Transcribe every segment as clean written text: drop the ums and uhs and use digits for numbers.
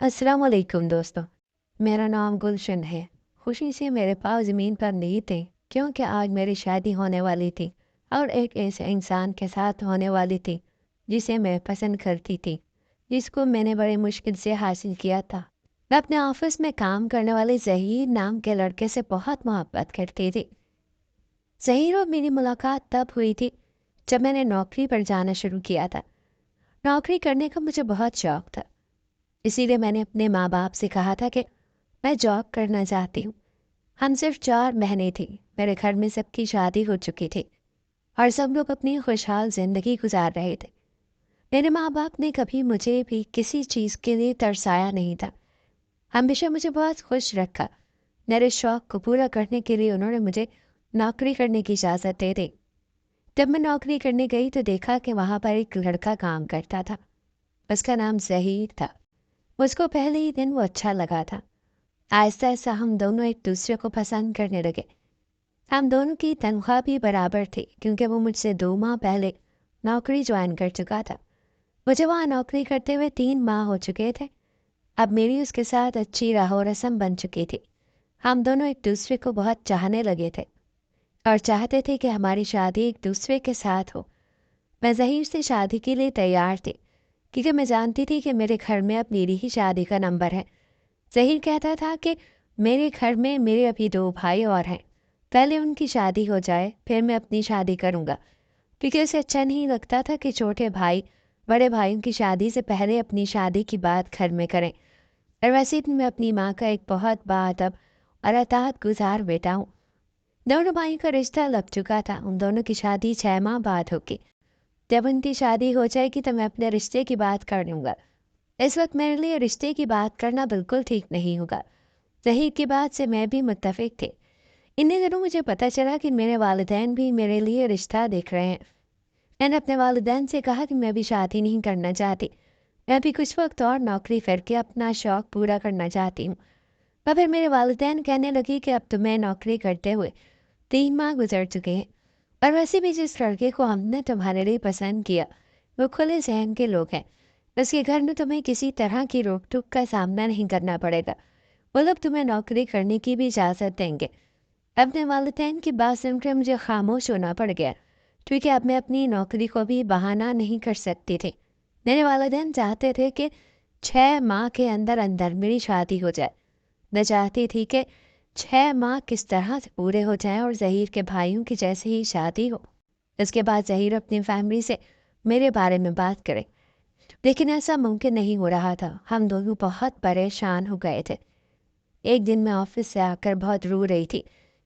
अस्सलाम वालेकुम दोस्तों। मेरा नाम गुलशन है। खुशी से मेरे पाँव ज़मीन पर नहीं थे क्योंकि आज मेरी शादी होने वाली थी और एक ऐसे इंसान के साथ होने वाली थी जिसे मैं पसंद करती थी, जिसको मैंने बड़ी मुश्किल से हासिल किया था। मैं अपने ऑफिस में काम करने वाले ज़हीर नाम के लड़के से बहुत मोहब्बत करती थी। ज़हीर और मेरी मुलाकात तब हुई थी जब मैंने नौकरी पर जाना शुरू किया था। नौकरी करने का मुझे बहुत शौक था, इसीलिए मैंने अपने माँ बाप से कहा था कि मैं जॉब करना चाहती हूँ। हम सिर्फ 4 महीने थे। मेरे घर में सबकी शादी हो चुकी थी और सब लोग अपनी खुशहाल ज़िंदगी गुजार रहे थे। मेरे माँ बाप ने कभी मुझे भी किसी चीज़ के लिए तरसाया नहीं था। हमेशा मुझे बहुत खुश रखा। मेरे शौक़ को पूरा करने के लिए उन्होंने मुझे नौकरी करने की इजाज़त दे दी। जब मैं नौकरी करने गई तो देखा कि वहाँ पर एक लड़का काम करता था। उसका नाम ज़हीर था। मुझको पहले ही दिन वो अच्छा लगा था। आहिस्ता आहिस्ता हम दोनों एक दूसरे को पसंद करने लगे। हम दोनों की तनख्वाह भी बराबर थी क्योंकि वो मुझसे 2 माह पहले नौकरी ज्वाइन कर चुका था। मुझे वहाँ नौकरी करते हुए 3 माह हो चुके थे। अब मेरी उसके साथ अच्छी राह रस्म बन चुकी थी। हम दोनों एक दूसरे को बहुत चाहने लगे थे और चाहते थे कि हमारी शादी एक दूसरे के साथ हो। मैं ज़हीर से शादी के लिए तैयार थी क्योंकि मैं जानती थी कि मेरे घर में अब मेरी ही शादी का नंबर है। ज़हीर कहता था कि मेरे घर में मेरे अभी 2 भाई और हैं। पहले उनकी शादी हो जाए फिर मैं अपनी शादी करूँगा, क्योंकि उसे अच्छा नहीं लगता था कि छोटे भाई बड़े भाइयों की शादी से पहले अपनी शादी की बात घर में करें। और वैसे भी मैं अपनी माँ का एक बहुत बाअदब और अताअत गुज़ार बेटा हूँ। दोनों भाइयों का रिश्ता लग चुका था। उन दोनों की शादी 6 माह बाद होगी। जब उनकी शादी हो जाएगी तो मैं अपने रिश्ते की बात कर लूँगा। इस वक्त मेरे लिए रिश्ते की बात करना बिल्कुल ठीक नहीं होगा। ज़हीर की बात से मैं भी मुत्तफ़िक थी। इन्हीं दिनों मुझे पता चला कि मेरे वालिदैन भी मेरे लिए रिश्ता देख रहे हैं। मैंने अपने वालिदैन से कहा कि मैं भी शादी नहीं करना चाहती। मैं भी कुछ वक्त और नौकरी करके अपना शौक़ पूरा करना चाहती हूँ। पर फिर मेरे वालिदैन कहने लगे कि अब तुम्हें नौकरी करते हुए 3 माह गुजर चुके हैं और वैसे भी जिस लड़के को हमने तुम्हारे लिए पसंद किया वो खुले ज़हन के लोग हैं। उसके घर में तुम्हें किसी तरह की रोक टोक का सामना नहीं करना पड़ेगा। वो लोग तुम्हें नौकरी करने की भी इजाज़त देंगे। अपने वालिदैन की बात सुनकर मुझे खामोश होना पड़ गया, क्योंकि अब मैं अपनी नौकरी को भी बहाना नहीं कर सकती थी। मेरे वालिदैन चाहते थे कि 6 माह के अंदर अंदर मेरी शादी हो जाए। मैं चाहती थी कि 6 माह किस तरह से पूरे हो जाएं और ज़हीर के भाइयों की जैसे ही शादी हो। इसके बाद ज़हीर अपनी फैमिली से मेरे बारे में बात करे, लेकिन ऐसा मुमकिन नहीं हो रहा था। हम दोनों बहुत परेशान हो गए थे। एक दिन मैं ऑफिस से आकर बहुत रो रही थी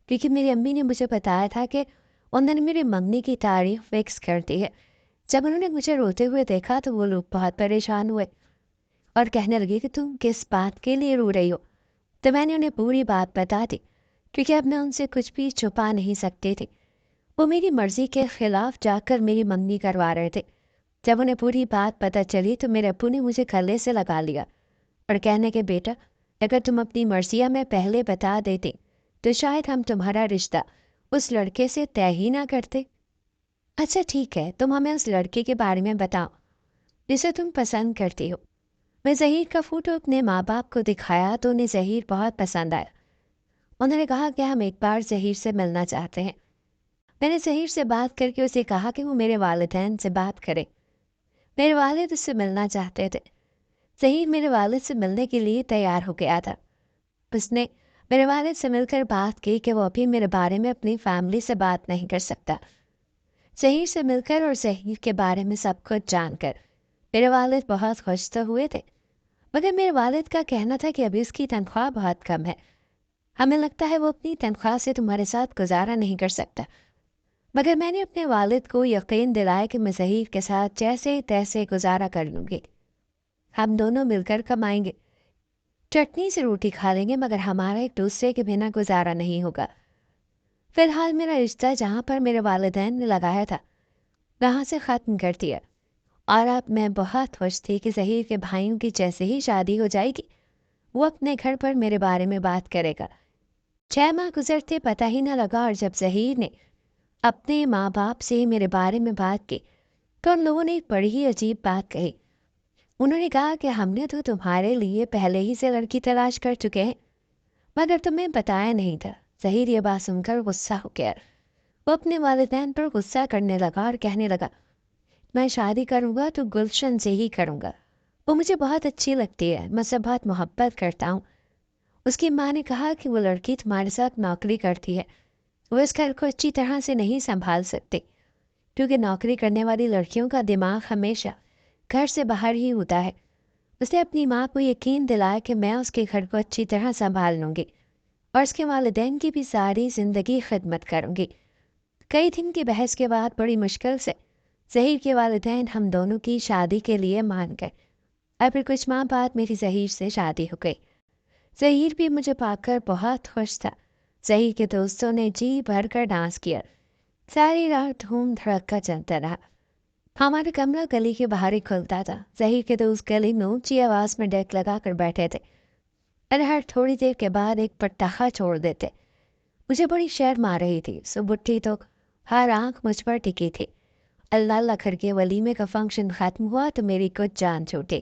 क्योंकि मेरी अम्मी ने मुझे बताया था कि उन्होंने मेरी मम्मी की तारीख फिक्स कर दी है। जब उन्होंने मुझे रोते हुए देखा तो वो लोग बहुत परेशान हुए और कहने लगे कि तुम किस बात के लिए रो रही हो। तो मैंने उन्हें पूरी बात बता दी क्योंकि अब मैं उनसे कुछ भी छुपा नहीं सकती थी। वो मेरी मर्जी के खिलाफ जाकर मेरी मम्मी करवा रहे थे। जब उन्हें पूरी बात पता चली तो मेरे अब्बू ने मुझे गले से लगा लिया और कहने के बेटा, अगर तुम अपनी मर्जियाँ में पहले बता देते तो शायद हम तुम्हारा रिश्ता उस लड़के से तय ही ना करते। अच्छा ठीक है, तुम हमें उस लड़के के बारे में बताओ जिसे तुम पसंद करती हो। मैं ज़हीर का फ़ोटो अपने माँ बाप को दिखाया तो उन्हें ज़हीर बहुत पसंद आया। उन्होंने कहा कि हम एक बार ज़हीर से मिलना चाहते हैं। मैंने ज़हीर से बात करके उसे कहा कि वो मेरे वालिदैन से बात करे। मेरे वालिद उससे मिलना चाहते थे। ज़हीर मेरे वालिद से मिलने के लिए तैयार हो गया था। उसने मेरे वालिद से मिलकर बात की कि वो अभी मेरे बारे में अपनी फैमिली से बात नहीं कर सकता। ज़हीर से मिलकर और ज़हीर के बारे में सब कुछ जानकर मेरे वालिद बहुत खुश तो हुए थे, मगर मेरे वालिद का कहना था कि अभी उसकी तनख्वाह बहुत कम है। हमें लगता है वो अपनी तनख्वाह से तुम्हारे साथ गुजारा नहीं कर सकता। मगर मैंने अपने वालिद को यकीन दिलाया कि मैं ज़हीर के साथ जैसे तैसे गुजारा कर लूँगी। हम दोनों मिलकर कमाएंगे, चटनी से रोटी खा लेंगे, मगर हमारा एक दूसरे के बिना गुजारा नहीं होगा। फिलहाल मेरा रिश्ता जहाँ पर मेरे वालिदैन ने लगाया था वहाँ से ख़त्म कर दिया और अब मैं बहुत खुश थी कि ज़हीर के भाइयों की जैसे ही शादी हो जाएगी वो अपने घर पर मेरे बारे में बात करेगा। 6 माह गुजरते पता ही न लगा और जब ज़हीर ने अपने माँ बाप से मेरे बारे में बात की तो उन लोगों ने एक बड़ी ही अजीब बात कही। انہوں نے کہا کہ ہم نے تو تمہارے لیے پہلے ہی سے لڑکی تلاش کر چکے ہیں، مگر تمہیں بتایا نہیں تھا۔ ظہیر یہ بات سن کر غصہ ہو گیا۔ وہ اپنے والدین پر غصہ کرنے لگا اور کہنے لگا، میں شادی کروں گا تو گلشن سے ہی کروں گا، وہ مجھے بہت اچھی لگتی ہے، میں سے بہت محبت کرتا ہوں۔ اس کی ماں نے کہا کہ وہ لڑکی تمہارے ساتھ نوکری کرتی ہے، وہ اس گھر کو اچھی طرح سے نہیں سنبھال سکتی، کیونکہ نوکری کرنے والی لڑکیوں کا دماغ ہمیشہ گھر سے باہر ہی ہوتا ہے۔ اس نے اپنی ماں کو یقین دلایا کہ میں اس کے گھر کو اچھی طرح سنبھال لوں گی اور اس کے والدین کی بھی ساری زندگی خدمت کروں گی۔ کئی دن کی بحث کے بعد بڑی مشکل سے ظہیر کے والدین ہم دونوں کی شادی کے لیے مان گئے، اور پھر کچھ ماہ بعد میری ظہیر سے شادی ہو گئی۔ ظہیر بھی مجھے پا کر بہت خوش تھا۔ ظہیر کے دوستوں نے جی بھر کر ڈانس کیا، ساری رات دھوم دھڑکا چلتا رہا۔ ہمارا کمرہ گلی کے باہر ہی کھلتا تھا۔ ظہیر کے دوست گلی میں اونچی آواز میں ڈیک لگا کر بیٹھے تھے اور ہر تھوڑی دیر کے بعد ایک پٹاخہ چھوڑ دیتے۔ مجھے بڑی شرم آ رہی تھی، صبح اٹھی تو ہر آنکھ مجھ پر ٹکی تھی۔ اللہ اللہ کر کے ولیمے کا فنکشن ختم ہوا تو میری کچھ جان چھوٹی۔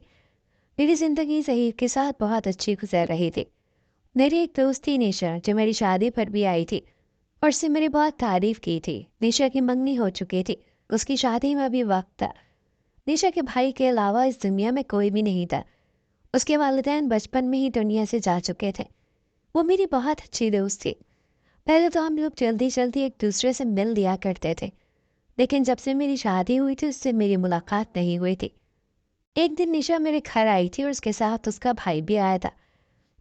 میری زندگی ظہیر کے ساتھ بہت اچھی گزر رہی تھی۔ میری ایک دوست تھی نشا، جو میری شادی پر بھی آئی تھی اور اس سے میری بہت تعریف کی تھی۔ نشا کی منگنی ہو چکی تھی، اس کی شادی میں بھی وقت تھا۔ نشا کے بھائی کے علاوہ اس دنیا میں کوئی بھی نہیں تھا۔ اس کے والدین بچپن میں ہی دنیا سے جا چکے تھے۔ وہ میری بہت اچھی دوست تھی۔ پہلے تو ہم لوگ جلدی جلدی ایک دوسرے سے مل لیا کرتے تھے، لیکن جب سے میری شادی ہوئی تھی اس سے میری ملاقات نہیں ہوئی تھی۔ ایک دن نشا میرے گھر آئی تھی اور اس کے ساتھ اس کا بھائی بھی آیا تھا۔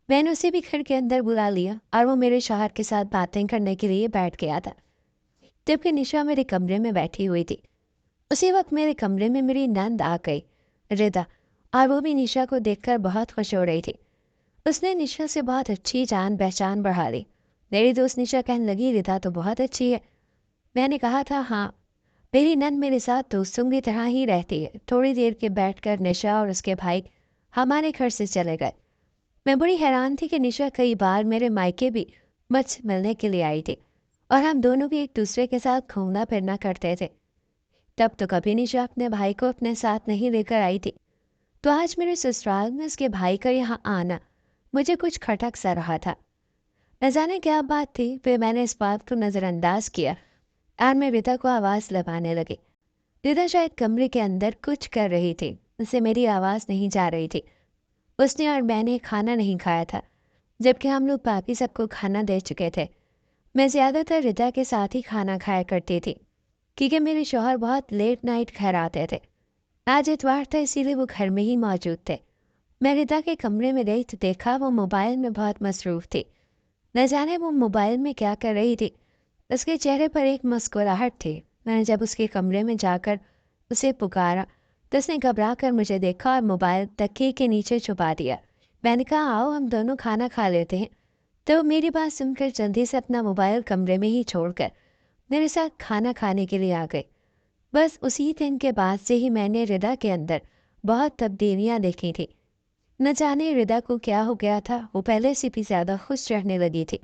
میں نے اسے بھی گھر کے اندر بلا لیا اور وہ میرے شوہر کے ساتھ باتیں کرنے کے لیے بیٹھ گیا تھا، جبکہ نشا میرے کمرے میں بیٹھی ہوئی تھی۔ اسی وقت میرے کمرے میں میری نند آ گئی، ردا، اور وہ بھی نشا کو دیکھ کر بہت خوش ہو رہی تھی۔ اس نے نشا سے بہت اچھی جان پہچان بڑھا لی۔ میری دوست نشا کہنے لگی، ردا تو بہت اچھی ہے۔ میں نے کہا تھا، ہاں، میری نند میرے ساتھ دوستوں کی طرح ہی رہتی ہے۔ تھوڑی دیر کے بیٹھ کر نشا اور اس کے بھائی ہمارے گھر سے چلے گئے۔ میں بڑی حیران تھی کہ نشا کئی بار میرے مائکے بھی مجھ سے ملنے کے لیے آئی تھی اور ہم دونوں بھی ایک دوسرے کے ساتھ گھومنا پھرنا کرتے تھے۔ تب تو کبھی نشا اپنے بھائی کو اپنے ساتھ نہیں لے کر آئی تھی، تو آج میرے سسرال میں اس کے بھائی کا یہاں آنا مجھے کچھ کھٹک سا رہا تھا۔ نہ جانے کیا بات تھی، پھر میں نے اس بات کو نظر انداز کیا اور میں ردا کو آواز لگانے لگی۔ ردا شاید کمرے کے اندر کچھ کر رہی تھی، اسے میری آواز نہیں جا رہی تھی۔ اس نے اور میں نے کھانا نہیں کھایا تھا، جبکہ ہم لوگ باقی سب کو کھانا دے چکے تھے۔ میں زیادہ تر ردا کے ساتھ ہی کھانا کھایا کرتی تھی، کیونکہ میرے شوہر بہت لیٹ نائٹ گھر آتے تھے۔ آج اتوار تھا، اسی لیے وہ گھر میں ہی موجود تھے۔ میں ردا کے کمرے میں گئی تو دیکھا وہ موبائل میں بہت مصروف تھی۔ نہ جانے وہ موبائل میں کیا کر رہی تھی۔ اس کے چہرے پر ایک مسکراہٹ تھی۔ میں نے جب اس کے کمرے میں جا کر اسے پکارا تو اس نے گھبرا کر مجھے دیکھا اور موبائل تکیے کے نیچے چھپا دیا۔ میں نے کہا، آؤ ہم دونوں کھانا کھا لیتے ہیں، تو وہ میری بات سن کر جلدی سے اپنا موبائل کمرے میں ہی چھوڑ کر میرے ساتھ کھانا کھانے کے لیے آ گئی۔ بس اسی دن کے بعد سے ہی میں نے ردا کے اندر بہت تبدیلیاں دیکھی تھی۔ نہ جانے ردا کو کیا ہو گیا تھا، وہ پہلے سے بھی زیادہ خوش رہنے لگی تھی۔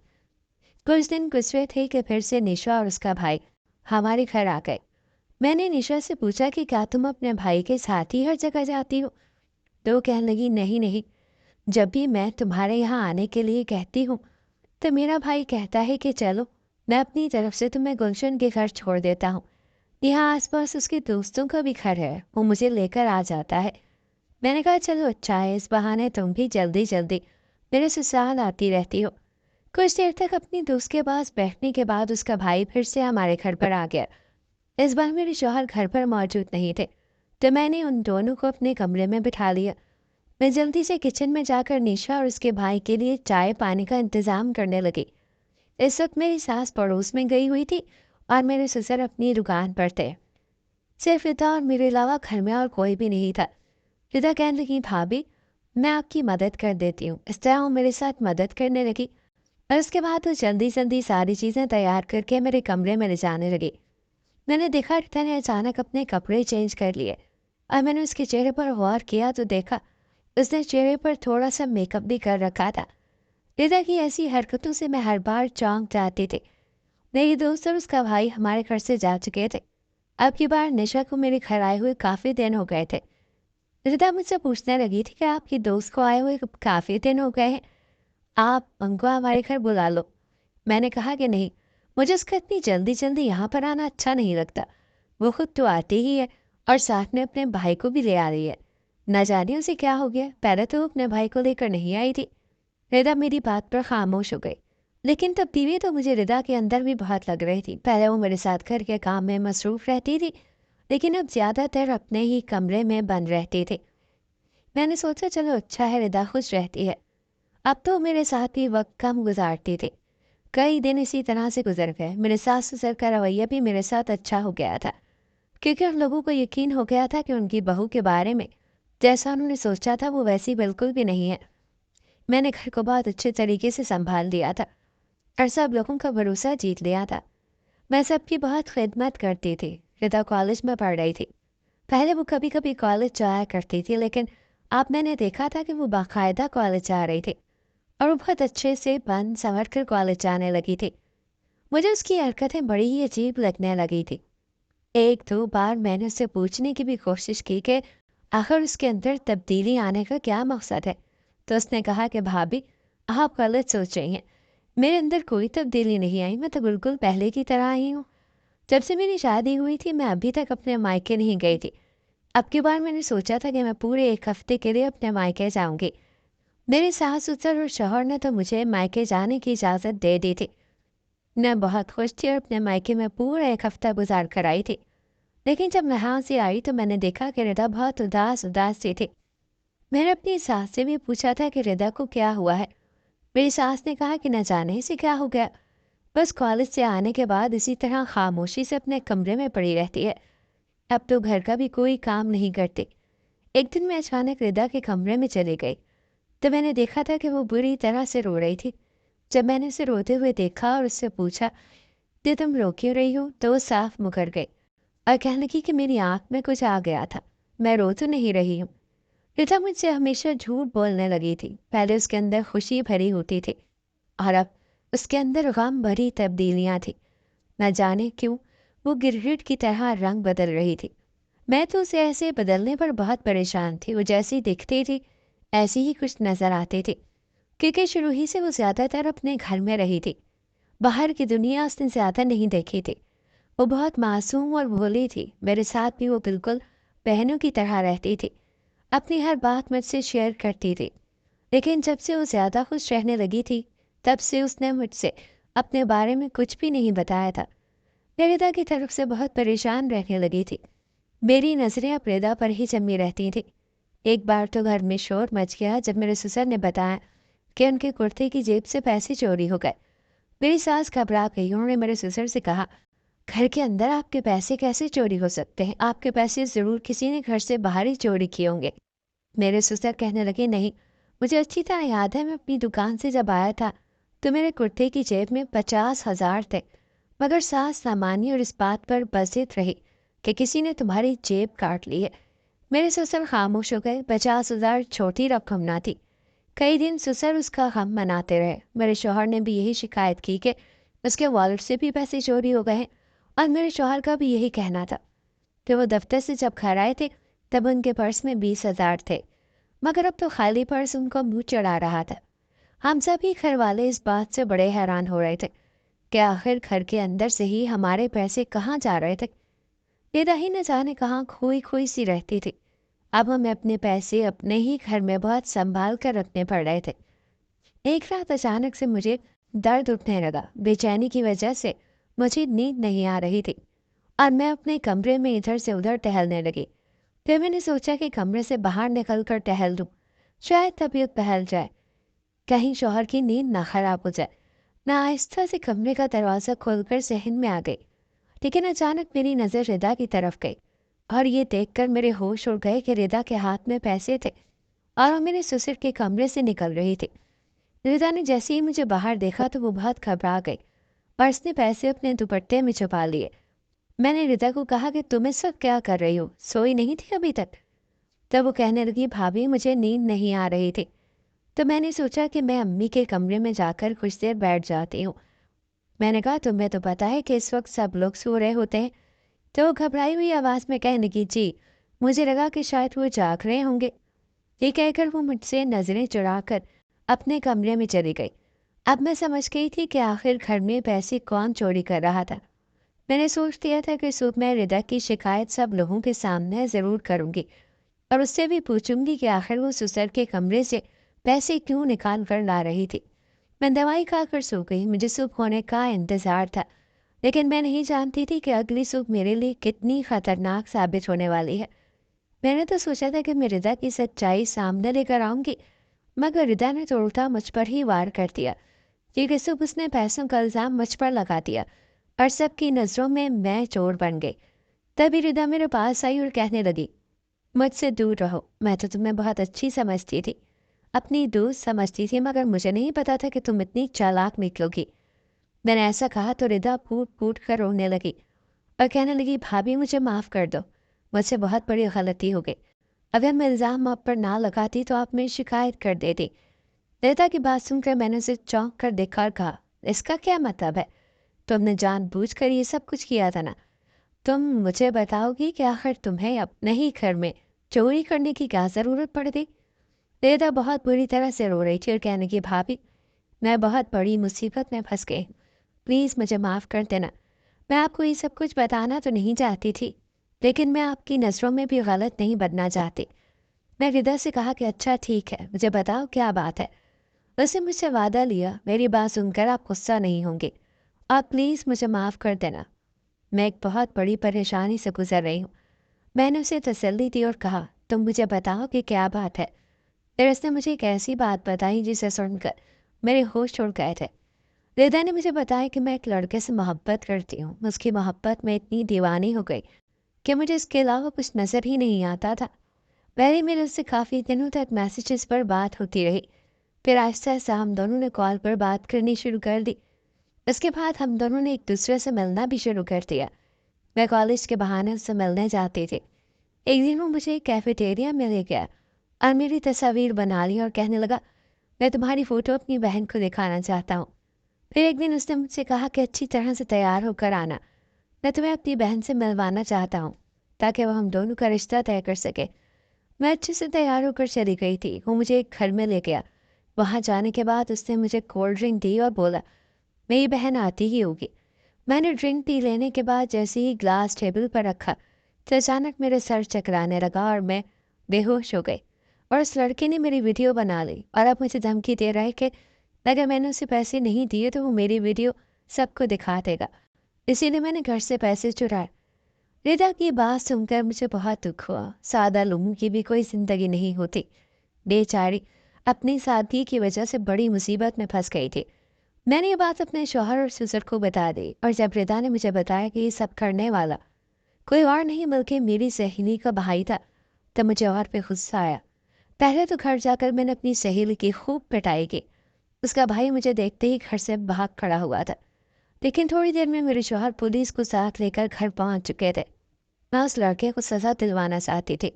کچھ دن گزرے تھے کہ پھر سے نشا اور اس کا بھائی ہمارے گھر آ گئے۔ میں نے نشا سے پوچھا کہ کیا تم اپنے بھائی کے ساتھ ہی ہر جگہ جاتی ہو؟ تو وہ کہنے لگی، نہیں، جب بھی میں تمہارے یہاں آنے کے لیے کہتی ہوں تو میرا بھائی کہتا ہے کہ چلو، میں اپنی طرف سے تمہیں گلشن کے گھر چھوڑ دیتا ہوں۔ یہاں آس پاس اس کے دوستوں کا بھی گھر ہے، وہ مجھے لے کر آ جاتا ہے۔ میں نے کہا، چلو اچھا ہے، اس بہانے تم بھی جلدی جلدی میرے سسرال آتی رہتی ہو۔ کچھ دیر تک اپنی دوست کے پاس بیٹھنے کے بعد اس کا بھائی پھر سے ہمارے گھر پر آ گیا۔ اس بار میرے شوہر گھر پر موجود نہیں تھے، تو میں نے ان دونوں کو اپنے کمرے میں بٹھا لیا۔ میں جلدی سے کچن میں جا کر نشا اور اس کے بھائی کے لیے چائے پانی کا انتظام کرنے لگی۔ اس وقت میری ساس پڑوس میں گئی ہوئی تھی اور میرے سسر اپنی دکان پر تھے۔ صرف ردا اور میرے علاوہ گھر میں اور کوئی بھی نہیں تھا۔ ردا کہنے لگی، بھابھی، میں آپ کی مدد کر دیتی ہوں۔ اس طرح وہ میرے ساتھ مدد کرنے لگی اور اس کے بعد وہ جلدی جلدی ساری چیزیں تیار کر کے میرے کمرے میں لے جانے لگی۔ میں نے دیکھا ردا نے اچانک اپنے کپڑے چینج کر لیے اور میں نے اس کے چہرے پر غور کیا تو دیکھا اس نے چہرے پر تھوڑا سا میک اپ بھی کر رکھا تھا۔ ردا کی ایسی حرکتوں سے میں ہر بار چونک جاتی تھی۔ میری دوست اور اس کا بھائی ہمارے گھر سے جا چکے تھے۔ اب کی بار نشا کو میرے گھر آئے ہوئے کافی دن ہو گئے تھے۔ रिदा मुझसे पूछने लगी थी कि आपकी दोस्त को आए हुए काफ़ी दिन हो गए हैं, आप उनको हमारे घर बुला लो। मैंने कहा कि नहीं, मुझे उसका इतनी जल्दी जल्दी यहाँ पर आना अच्छा नहीं लगता। वो खुद तो आती ही है और साथ में अपने भाई को भी ले आ रही है। न जाने उसे क्या हो गया, पहले तो वो अपने भाई को लेकर नहीं आई थी। रिदा मेरी बात पर खामोश हो गई, लेकिन तब्दीली तो मुझे रिदा के अंदर भी बहुत लग रही थी। पहले वो मेरे साथ घर के काम में मसरूफ़ रहती थी, लेकिन अब ज़्यादातर अपने ही कमरे में बंद रहती थी। मैंने सोचा चलो अच्छा है, रिदा खुश रहती है। अब तो मेरे साथ भी वक्त कम गुजारती थी। कई दिन इसी तरह से गुजर गए। मेरे सास ससुर का रवैया भी मेरे साथ अच्छा हो गया था, क्योंकि उन लोगों को यकीन हो गया था कि उनकी बहू के बारे में जैसा उन्होंने सोचा था वो वैसी बिल्कुल भी नहीं है। मैंने घर को बहुत अच्छे तरीके से संभाल लिया था और सब लोगों का भरोसा जीत लिया था। मैं सबकी बहुत खिदमत करती थी। रिदा कॉलेज में पढ़ रही थी। पहले वो कभी कभी कॉलेज जाया करती थी, लेकिन अब मैंने देखा था कि वो बाकायदा कॉलेज जा रही थी और वो बहुत अच्छे से बन संवर कर कॉलेज जाने लगी थी। मुझे उसकी हरकतें बड़ी ही अजीब लगने लगी थी। एक दो बार मैंने उससे पूछने की भी कोशिश की कि आखिर उसके अंदर तब्दीली आने का क्या मकसद है, तो उसने कहा कि भाभी, आप गलत सोच रही हैं। मेरे अंदर कोई तब्दीली नहीं आई, मैं तो बिल्कुल पहले की तरह आई हूँ। जब से मेरी शादी हुई थी मैं अभी तक अपने मायके नहीं गई थी। अब की बार मैंने सोचा था कि मैं पूरे एक हफ्ते के लिए अपने मायके जाऊंगी। मेरे सास ससुर और शौहर ने तो मुझे मायके जाने की इजाज़त दे दी थी। मैं बहुत खुश थी और अपने मायके में पूरा एक हफ्ता गुजार कर आई थी। लेकिन जब मैं यहाँ से आई तो मैंने देखा कि रिदा बहुत उदास उदास सी थी। मैंने अपनी सास से भी पूछा था कि रिदा को क्या हुआ है। मेरी सास ने कहा कि न जाने इसे क्या हो गया, बस कॉलेज से आने के बाद इसी तरह खामोशी से अपने कमरे में पड़ी रहती है। अब तो घर का भी कोई काम नहीं करती। एक दिन मैं अचानक रिदा के कमरे में चली गई तो मैंने देखा था कि वो बुरी तरह से रो रही थी। जब मैंने उसे रोते हुए देखा और उससे पूछा कि तुम रो क्यों रही हो, तो वो साफ मुकर गई और कहने लगी कि मेरी आंख में कुछ आ गया था, मैं रो तो नहीं रही हूँ। रिता मुझसे हमेशा झूठ बोलने लगी थी। पहले उसके अंदर खुशी भरी होती थी और अब उसके अंदर गम भरी तब्दीलियां थी। न जाने क्यों वो गिरगिट की तरह रंग बदल रही थी। मैं तो उसे ऐसे बदलने पर बहुत परेशान थी। वो जैसी दिखती थी ऐसी ही कुछ नजर आती थी, क्योंकि शुरू ही से वो ज्यादातर अपने घर में रही थी। बाहर की दुनिया उसने ज्यादा नहीं देखी थी। वो बहुत मासूम और भोली थी। मेरे साथ भी वो बिल्कुल बहनों की तरह रहती थी, अपनी हर बात मुझसे शेयर करती थी। लेकिन जब से वो ज़्यादा खुश रहने लगी थी, तब से उसने मुझसे अपने बारे में कुछ भी नहीं बताया था। मैं रिदा की तरफ से बहुत परेशान रहने लगी थी। मेरी नज़रें अब रिदा पर ही जमी रहती थी। एक बार तो घर में शोर मच गया जब मेरे ससुर ने बताया कि उनके कुर्ते की जेब से पैसे चोरी हो गए। मेरी सास घबरा गई। उन्होंने मेरे ससुर से कहा, घर के अंदर आपके पैसे कैसे चोरी हो सकते हैं? आपके पैसे ज़रूर किसी ने घर से बाहर ही चोरी किए होंगे। मेरे ससुर कहने लगे, नहीं, मुझे अच्छी तरह याद है, मैं अपनी दुकान से जब आया था तो मेरे कुर्ते की जेब में 50,000 थे। मगर सास सामान्य और इस बात पर बसित रही कि किसी ने तुम्हारी जेब काट ली है। मेरे ससुर खामोश हो गए। 50,000 छोटी रकम ना थी। कई दिन ससुर उसका गम मनाते रहे। मेरे शौहर ने भी यही शिकायत की कि उसके वॉलेट से भी पैसे चोरी हो गए हैं और मेरे शौहर का भी यही कहना था कि वो दफ्तर से जब घर आए थे तब उनके पर्स में 20,000 थे, मगर अब तो खाली पर्स उनको मुंह चढ़ा रहा था। हम सभी घर वाले इस बात से बड़े हैरान हो रहे थे कि आखिर घर के अंदर से ही हमारे पैसे कहाँ जा रहे थे। बेदा ही न जाने कहाँ खोई खोई सी रहती थी। अब हमें अपने पैसे अपने ही घर में बहुत संभाल कर रखने पड़ रहे थे। एक रात अचानक से मुझे दर्द उठने लगा। बेचैनी की वजह से मुझे नींद नहीं आ रही थी और मैं अपने कमरे में इधर से उधर टहलने लगी। फिर मैंने सोचा कि कमरे से बाहर निकल कर टहल दूँ, शायद तबीयत बहल जाए, कहीं शौहर की नींद ना खराब हो जाए। मैं आहिस्ता से कमरे का दरवाज़ा खोलकर सहन में आ गई, लेकिन अचानक मेरी नज़र रिदा की तरफ गई और ये देखकर मेरे होश उड़ गए कि रिदा के हाथ में पैसे थे और वो मेरे ससुर के कमरे से निकल रही थी। रिदा ने जैसे ही मुझे बाहर देखा तो वो बहुत घबरा गई और उसने पैसे अपने दुपट्टे में छुपा लिए। मैंने रिदा को कहा कि तुम इस वक्त क्या कर रही हो, सोई नहीं थी अभी तक? तब वो कहने लगी, भाभी मुझे नींद नहीं आ रही थी, तो मैंने सोचा कि मैं अम्मी के कमरे में जाकर कुछ देर बैठ जाती हूँ। मैंने कहा, तुम्हें तो पता है कि इस वक्त सब लोग सो रहे होते हैं। तो वो घबराई हुई आवाज़ में कहने लगी, जी मुझे लगा कि शायद वो जाग रहे होंगे। ये कहकर वो मुझसे नज़रें चुराकर अपने कमरे में चली गई। अब मैं समझ गई थी कि आखिर घर में पैसे कौन चोरी कर रहा था। मैंने सोच लिया था कि सुबह मैं रिदा की शिकायत सब लोगों के सामने ज़रूर करूँगी और उससे भी पूछूंगी कि आखिर वो सुसर के कमरे से पैसे क्यों निकाल कर ला रही थी। मैं दवाई खाकर सो गई। मुझे सुबह होने का इंतज़ार था, लेकिन मैं नहीं जानती थी कि अगली सुबह मेरे लिए कितनी खतरनाक साबित होने वाली है। मैंने तो सोचा था कि मैं रिदा की सच्चाई सामने लेकर आऊंगी, मगर रिदा ने तो उल्टा मुझ पर ही वार कर दिया। ये कि सुबह उसने पैसों का इल्ज़ाम मुझ पर लगा दिया और सबकी नज़रों में मैं चोर बन गई। तभी रिदा मेरे पास आई और कहने लगी, मुझसे दूर रहो, मैं तो तुम्हें बहुत अच्छी समझती थी, अपनी दोस्त समझती थी, मगर मुझे नहीं पता था कि तुम इतनी चालाक निकलोगी। मैंने ऐसा कहा तो रिदा फूट फूट कर रोने लगी और कहने लगी, भाभी मुझे माफ़ कर दो, मुझसे बहुत बड़ी गलती हो गई। अगर मैं इल्ज़ाम आप पर ना लगाती तो आप मेरी शिकायत कर देती। रिदा की बात सुनकर मैंने उसे चौंक कर देखा और कहा, इसका क्या मतलब है? तुमने जानबूझकर ये सब कुछ किया था ना? तुम मुझे बताओगी कि आखिर तुम्हें अपने ही घर में चोरी करने की क्या ज़रूरत पड़ गई? रिदा बहुत बुरी तरह से रो रही थी और कहने की, भाभी मैं बहुत बड़ी मुसीबत में फंस गई, प्लीज़ मुझे माफ़ कर देना। मैं आपको ये सब कुछ बताना तो नहीं चाहती थी, लेकिन मैं आपकी नज़रों में भी गलत नहीं बनना चाहती। मैं रिदा से कहा कि अच्छा ठीक है, मुझे बताओ क्या बात है। उसने मुझसे वादा लिया मेरी बात सुनकर आप गुस्सा नहीं होंगे। आप प्लीज़ मुझे माफ़ कर देना, मैं एक बहुत बड़ी परेशानी से गुजर रही हूँ। मैंने उसे तसल्ली दी और कहा, तुम मुझे बताओ कि क्या बात है। फिर उसने मुझे एक ऐसी बात बताई जिसे सुनकर मेरे होश उड़ गए थे। रिदा ने मुझे बताया कि मैं एक लड़के से मोहब्बत करती हूँ। उसकी मोहब्बत में इतनी दीवानी हो गई कि मुझे इसके अलावा कुछ नज़र ही नहीं आता था। पहले मेरे उससे काफ़ी दिनों तक मैसेजेस पर बात होती रही, फिर आहिस्ता आहिस्ता हम दोनों ने कॉल पर बात करनी शुरू कर दी। उसके बाद हम दोनों ने एक दूसरे से मिलना भी शुरू कर दिया। मैं कॉलेज के बहाने उससे मिलने जाती थी। एक दिन वो मुझे एक कैफेटेरिया में ले गया और मेरी तस्वीर बना ली और कहने लगा, मैं तुम्हारी फ़ोटो अपनी बहन को दिखाना चाहता हूँ। फिर एक दिन उसने मुझसे कहा कि अच्छी तरह से तैयार होकर आना, मैं तुम्हें अपनी बहन से मिलवाना चाहता हूँ, ताकि वह हम दोनों का रिश्ता तय कर सके। मैं अच्छे से तैयार होकर चली गई थी। वो मुझे एक घर में ले गया। वहाँ जाने के बाद उसने मुझे कोल्ड ड्रिंक दी और बोला, मेरी बहन आती ही होगी। मैंने ड्रिंक पी लेने के बाद जैसे ही ग्लास टेबल पर रखा तो अचानक मेरे सर चकराने लगा और मैं बेहोश हो गई। और उस लड़के ने मेरी वीडियो बना ली और अब मुझे धमकी दे रहा है कि अगर मैंने उसे पैसे नहीं दिए तो वो मेरी वीडियो सबको दिखा देगा। इसीलिए मैंने घर से पैसे चुराए। रिदा की बात सुनकर मुझे बहुत दुख हुआ। सादा लोगों की भी कोई ज़िंदगी नहीं होती। बेचारी अपनी सादगी की वजह से बड़ी मुसीबत में फंस गई थी। मैंने ये बात अपने शौहर और ससुर को बता दी और जब रिदा ने मुझे बताया कि ये सब करने वाला कोई और नहीं बल्कि मेरी सहेली का भाई था, तब मुझे और भी गुस्सा आया। पहले तो घर जाकर मैंने अपनी सहेली की खूब पिटाई की। उसका भाई मुझे देखते ही घर से भाग खड़ा हुआ था, लेकिन थोड़ी देर में मेरे शौहर पुलिस को साथ लेकर घर पहुंच चुके थे। मैं उस लड़के को सज़ा दिलवाना चाहती थी,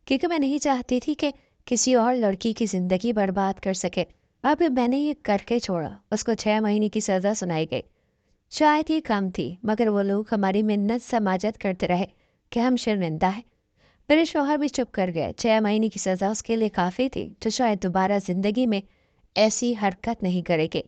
क्योंकि मैं नहीं चाहती थी कि किसी और लड़की की ज़िंदगी बर्बाद कर सके। अब मैंने ये करके छोड़ा। उसको 6 महीने की सज़ा सुनाई गई। शायद ये कम थी, मगर वो लोग हमारी मिन्नत समाजत करते रहे कि हम शर्मिंदा हैं। मेरे शौहर भी चुप कर गए। 6 महीने की सज़ा उसके लिए काफ़ी थी, तो शायद दोबारा ज़िंदगी में ऐसी हरकत नहीं करेगी।